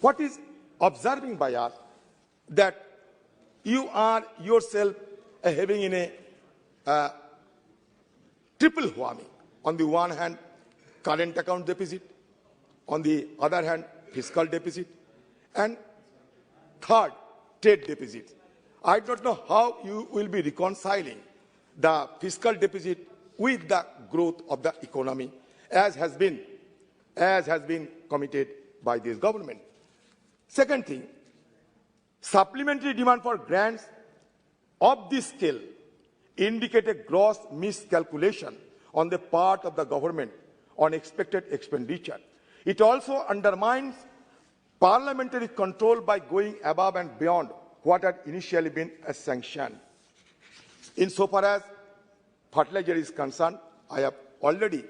what is observing by us that you are yourself having in a triple whammy. On the one hand, current account deficit, on the other hand, fiscal deficit, and third, trade deficit. I don't know how you will be reconciling the fiscal deficit with the growth of the economy, as has been committed by this government. Second thing, supplementary demand for grants of this scale indicate a gross miscalculation on the part of the government on expected expenditure. It also undermines parliamentary control by going above and beyond what had initially been sanctioned. Insofar as fertilizer is concerned, I have already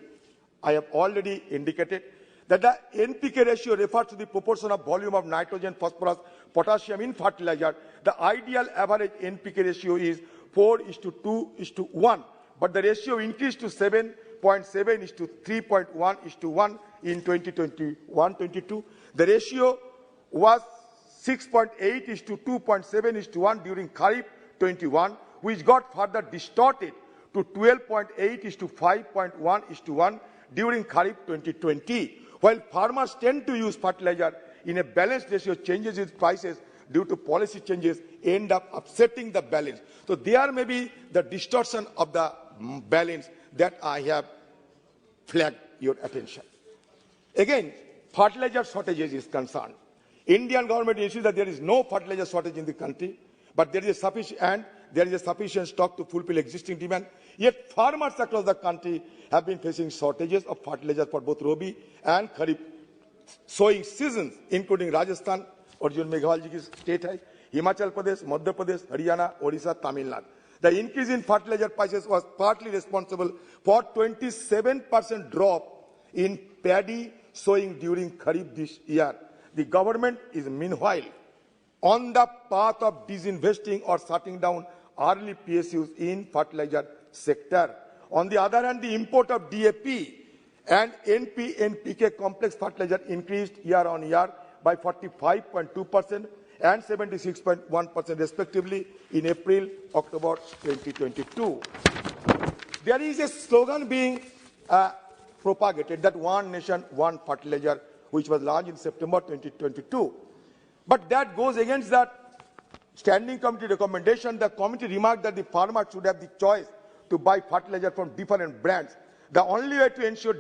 indicated that the NPK ratio refers to the proportion of volume of nitrogen, phosphorus, potassium in fertilizer. The ideal average NPK ratio is 4:2:1, but the ratio increased to 7.7:3.1:1 in 2021-22. The ratio was 6.8:2.7:1 during Kharif 21, which got further distorted to 12.8:5.1:1 during Kharif 2020. While farmers tend to use fertilizer in a balanced ratio, changes in prices due to policy changes end up upsetting the balance. So there may be the distortion of the balance that I have flagged your attention. Again, fertilizer shortages is concerned. Indian government ensures that there is no fertilizer shortage in the country, but there is a sufficient stock to fulfill existing demand. Yet farmers across the country have been facing shortages of fertilizer for both Rabi and Kharif sowing seasons, including Rajasthan, Arjun Meghwal ji state hai, Himachal Pradesh, Madhya Pradesh, Haryana, Odisha, Tamil Nadu. The increase in fertilizer prices was partly responsible for 27% drop in paddy sowing during Kharif this year. The government is meanwhile on the path of disinvesting or shutting down early PSUs in fertilizer sector. On the other hand, the import of DAP and NPK complex fertilizer increased year on year by 45.2% and 76.1% respectively in April-October 2022. There is a slogan being propagated that one nation, one fertilizer, which was launched in September 2022. But that goes against that standing committee recommendation. The committee remarked that the farmer should have the choice to buy fertilizer from different brands. The only way to ensure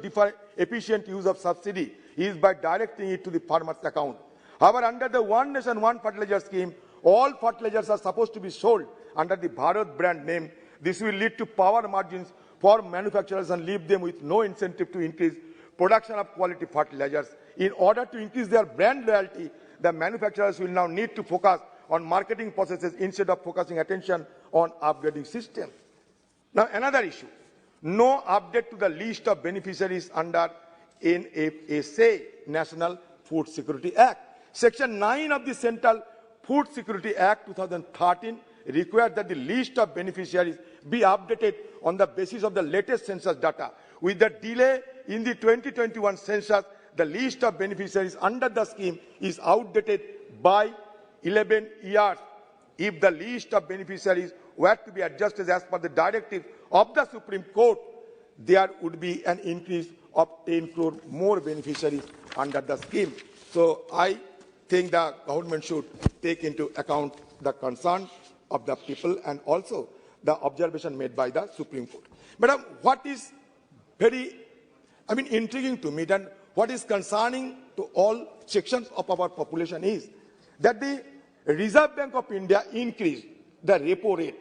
efficient use of subsidy is by directing it to the farmer's account. However, under the One Nation, One Fertilizer scheme, all fertilizers are supposed to be sold under the Bharat brand name. This will lead to power margins for manufacturers and leave them with no incentive to increase production of quality fertilizers. In order to increase their brand loyalty, the manufacturers will now need to focus on marketing processes instead of focusing attention on upgrading systems. Now, another issue, no update to the list of beneficiaries under NFSA, National Food Security Act. Section 9 of the Central Food Security Act 2013 requires that the list of beneficiaries be updated on the basis of the latest census data. With the delay in the 2021 census, the list of beneficiaries under the scheme is outdated by 11 years. If the list of beneficiaries were to be adjusted as per the directive of the Supreme Court, there would be an increase of 10 crore more beneficiaries under the scheme. So I think the government should take into account the concern of the people and also the observation made by the Supreme Court. Madam, what is very, intriguing to me and what is concerning to all sections of our population is that the Reserve Bank of India increased the repo rate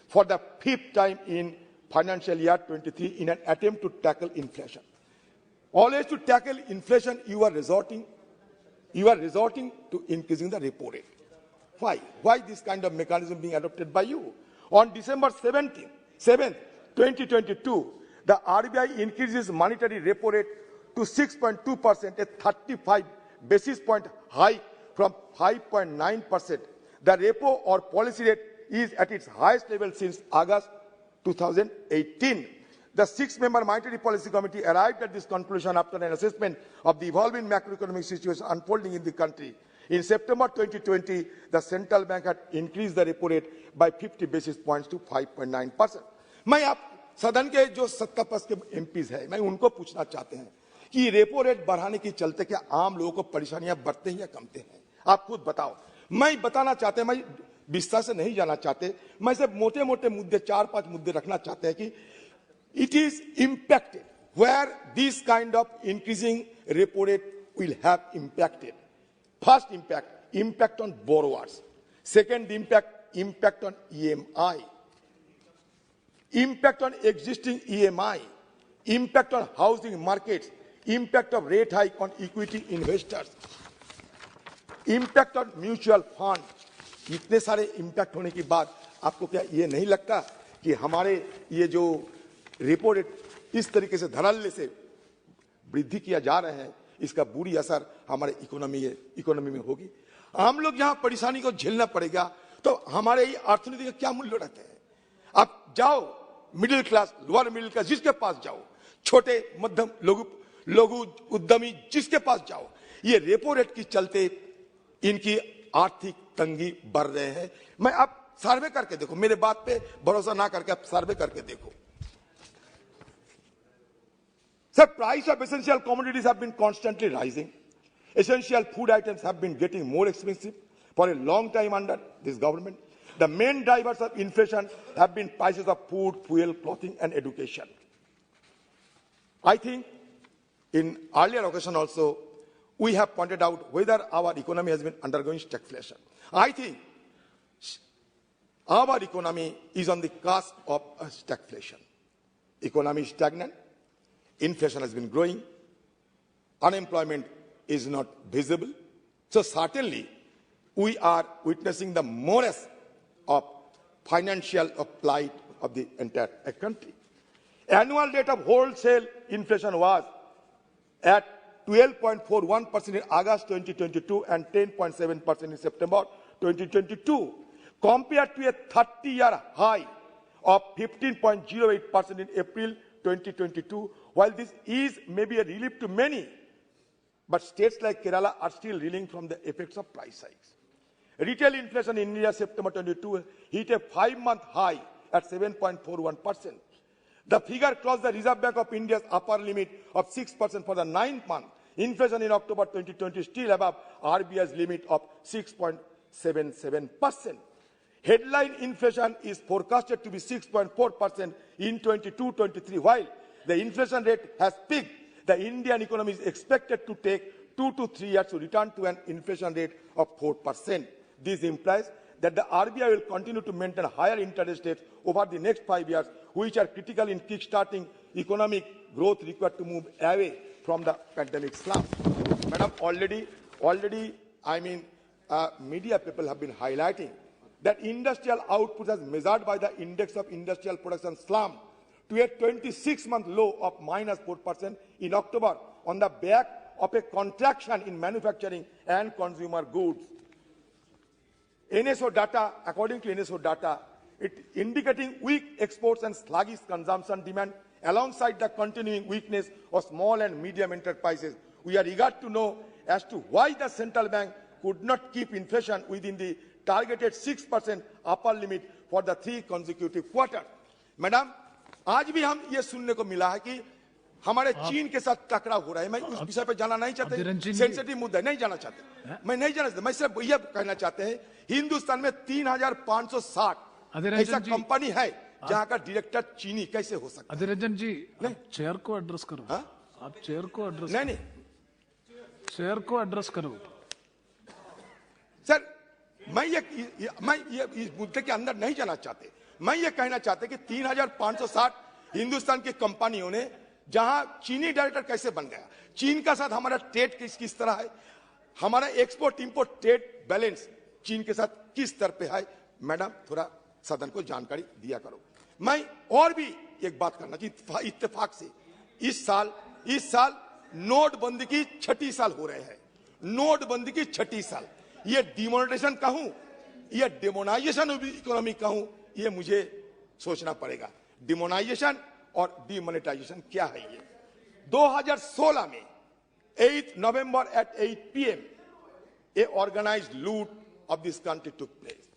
for the 5th time in financial year 23 in an attempt to tackle inflation. Always to tackle inflation, you are resorting to increasing the repo rate. Why? Why this kind of mechanism being adopted by you? On December 7th, 2022, the RBI increases monetary repo rate to 6.2%, a 35 basis point hike from 5.9%. The repo or policy rate is at its highest level since August 2018. The 6-member Monetary Policy Committee arrived at this conclusion after an assessment of the evolving macroeconomic situation unfolding in the country. In September 2020, the central bank had increased the repo rate by 50 basis points to 5.9%. मैं आप सदन के जो सत्ता पक्ष के MPs है, मैं उनको पूछना चाहते हैं कि रेपो रेट बढ़ाने के चलते क्या आम लोगों को परेशानियां बढ़ते हैं या कमते हैं? आप खुद बताओ। मैं बताना चाहते हैं, मैं विस्तार से नहीं जाना चाहते, मैं सिर्फ मोटे मोटे मुद्दे 4-5 मुद्दे रखना चाहते हैं कि it is impacted where this kind of increasing repo rate will have impacted. First impact on borrowers. Second impact on EMI. Impact on existing EMI. Impact on housing markets. Impact of rate hike on equity investors. Impact on mutual fund. इतने सारे impact होने के बाद आपको क्या ये नहीं लगता कि हमारे ये जो रेपो रेट इस तरीके से धड़ल्ले से वृद्धि किया जा रहे हैं, इसका बुरी असर हमारे इकोनॉमी में होगी? हम लोग यहाँ परेशानी को झेलना पड़ेगा, तो हमारे अर्थनीति का क्या मूल्य रहते हैं? आप जाओ middle class, lower middle class, जिसके पास जाओ, छोटे मध्यम लघु उद्यमी जिसके पास जाओ, ये रेपो रेट के चलते इनकी आर्थिक तंगी बढ़ रहे हैं। मैं आप सर्वे करके देखो, मेरे बात पे भरोसा ना करके आप सर्वे करके देखो। Sir, price of essential commodities have been constantly rising. Essential food items have been getting more expensive for a long time under this government. The main drivers of inflation have been prices of food, fuel, clothing, and education. I think in earlier occasion also, we have pointed out whether our economy has been undergoing stagflation. I think our economy is on the cusp of a stagflation. Economy is stagnant. Inflation has been growing, unemployment is not visible. So certainly, we are witnessing the morass of financial plight of the entire country. Annual rate of wholesale inflation was at 12.41% in August 2022 and 10.7% in September 2022, compared to a 30-year high of 15.08% in April 2022. While this is maybe a relief to many, but states like Kerala are still reeling from the effects of price hikes. Retail inflation in India September 22 hit a 5-month high at 7.41%. The figure crossed the Reserve Bank of India's upper limit of 6% for the 9th month. Inflation in October 2020 still above RBI's limit of 6.77%. Headline inflation is forecasted to be 6.4% in 22-23, while the inflation rate has peaked. The Indian economy is expected to take 2 to 3 years to return to an inflation rate of 4%. This implies that the RBI will continue to maintain higher interest rates over the next 5 years, which are critical in kick-starting economic growth required to move away from the pandemic slump. Madam, already, media people have been highlighting that industrial output as measured by the index of industrial production slump to a 26-month low of -4% in October on the back of a contraction in manufacturing and consumer goods. NSO data, according to NSO data, it indicating weak exports and sluggish consumption demand alongside the continuing weakness of small and medium enterprises. We are eager to know as to why the central bank could not keep inflation within the targeted 6% upper limit for the 3 consecutive quarters. Madam, आज भी हम ये सुनने को मिला है कि हमारे चीन के साथ टकराव हो रहा है। मैं उस विषय पर जाना नहीं चाहते, सेंसिटिव मुद्दा नहीं जाना चाहते, मैं नहीं जाना चाहता। मैं सिर्फ यह कहना चाहते हैं हिंदुस्तान में 3560 ऐसा कंपनी है जहां का डायरेक्टर चीनी कैसे हो सकता है? अधीर रंजन जी, चेयर को एड्रेस करो। आप चेयर को एड्रेस नहीं चेयर को एड्रेस करो। सर, मैं ये इस मुद्दे के अंदर नहीं जाना चाहते। मैं ये कहना चाहते कि 3560 हिंदुस्तान की कंपनियों ने, जहां चीनी डायरेक्टर कैसे बन गया, चीन का साथ हमारा ट्रेड किस तरह है, हमारा एक्सपोर्ट इंपोर्ट ट्रेड बैलेंस चीन के साथ किस तरह पे है, मैडम थोड़ा सदन को जानकारी दिया करो। मैं और भी एक बात करना कि इत्तेफाक से इस साल नोटबंदी की 6ठी साल हो रहे हैं। नोटबंदी की 6ठी साल, ये डिमोनेटाइजेशन कहूं या डिमोनाइजेशन ऑफ इकोनॉमी कहूं, ये मुझे सोचना पड़ेगा। डिमोनाइजेशन और डिमोनेटाइजेशन क्या है? ये 2016 में 8 नवंबर at 8 PM a organized loot of this country took place.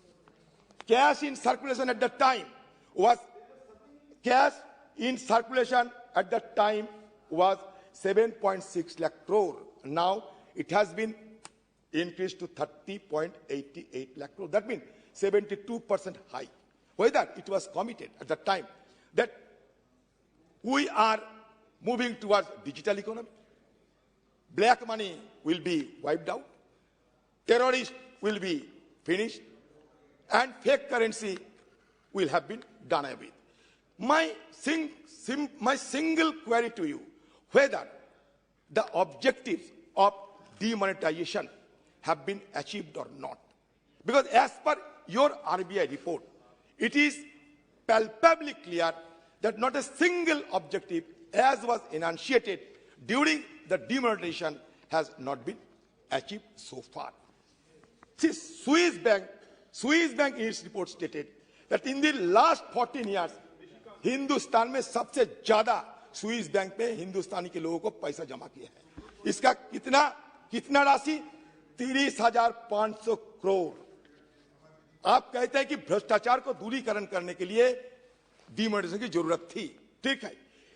Cash in circulation at that time was 7.6 lakh crore. Now it has been increased to 30.88 lakh crore. That means 72% high. Whether it was committed at that time that we are moving towards digital economy, black money will be wiped out, terrorists will be finished, and fake currency will have been done away with. My single query to you, whether the objectives of demonetization have been achieved or not. Because as per your RBI report, it is palpably clear that not a single objective, as was enunciated during the demonetization, has not been achieved so far. See, Swiss Bank in its report stated that in the last 14 years, Hindustan में सबसे ज्यादा Swiss bank पे हिंदुस्तानी के लोगों को पैसा जमा किया है. इसका कितना राशि? 30,500 करोड़. आप कहते हैं कि भ्रष्टाचार को दूरीकरण करने के लिए डिमोनेटाइजेशन की जरूरत थी. ठीक है.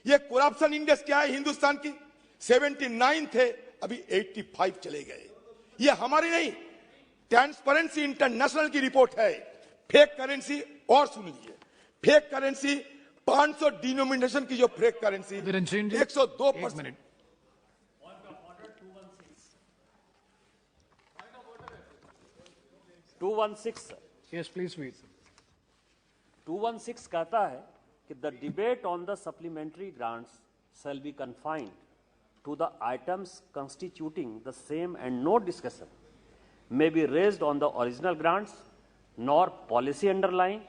ये करप्शन इंडेक्स क्या है हिंदुस्तान की? 79 थे, अभी 85 चले गए. ये हमारी नहीं, ट्रांसपेरेंसी इंटरनेशनल की रिपोर्ट है. फेक करेंसी, और सुन लीजिए, फेक करेंसी 500 डिनोमिनेशन की जो fake currency 102%. 216 Yes, please wait. 216 कहता है कि the debate on the supplementary grants shall be confined to the items constituting the same, and no discussion may be raised on the original grants nor policy underlying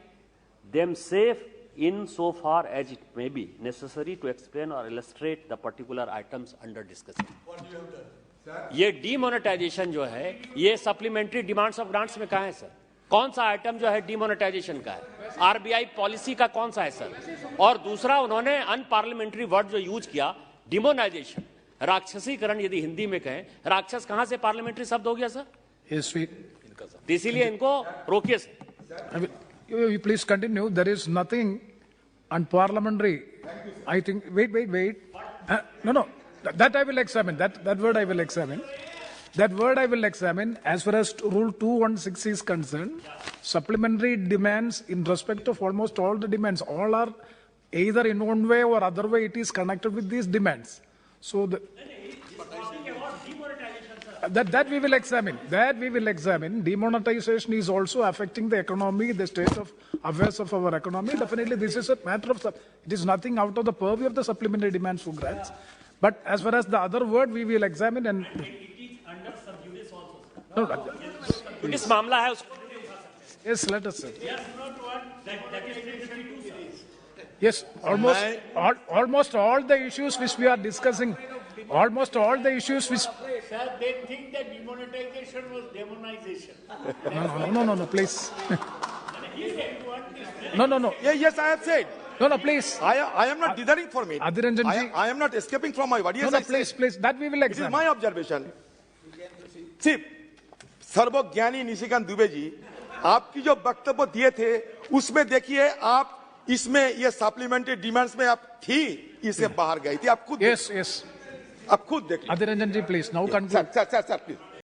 them, save in so far as it may be necessary to explain or illustrate the particular items under discussion. ये demonetisation जो है, ये supplementary demands of grants में कहाँ है sir? कौन सा item जो है डीमोनेटाइजेशन का है? आरबीआई पॉलिसी का कौन सा है सर? और दूसरा, उन्होंने अनपार्लियामेंट्री वर्ड जो यूज किया, डिमोनाइजेशन, राक्षसीकरण यदि हिंदी में कहें, राक्षस कहाँ से पार्लियामेंट्री शब्द हो गया सर? इसीलिए इनको रोकिए sir. You please continue. There is nothing unparliamentary. I think. Wait. No. That I will examine. That word I will examine. That word I will examine. As far as Rule 216 is concerned, supplementary demands in respect of almost all the demands, all are either in one way or other way it is connected with these demands. So that we will examine. That we will examine. Demonetization is also affecting the economy, the state of affairs of our economy. Definitely, this is a matter of. It is nothing out of the purview of the supplementary demands for grants. But as far as the other word, we will examine and. It is under sub judice also. No, it is मामला है उसको. Yes, let us say. Yes, not one. That is 352. Yes, almost all the issues which we are discussing. Almost all the issues which. Sir, they think that demonetization was demonization. No, please. No. Yes, I have said. No, please. I am not dithering from it. Adheer Ranjan ji. I am not escaping from my word. Yes, No, I please. That we will It is examine. my observation. See, सर्वज्ञानी Nishikant Dubey ji, आपकी जो वक्तव्य दिए थे, उसमें देखिए आप इसमें ये सप्लीमेंट्री डिमांड्स में आप थी, इसे बाहर गई थी. आप खुद. Yes. आप खुद देखिए. Adheer Ranjan ji, please. Now conclude. Sir, please.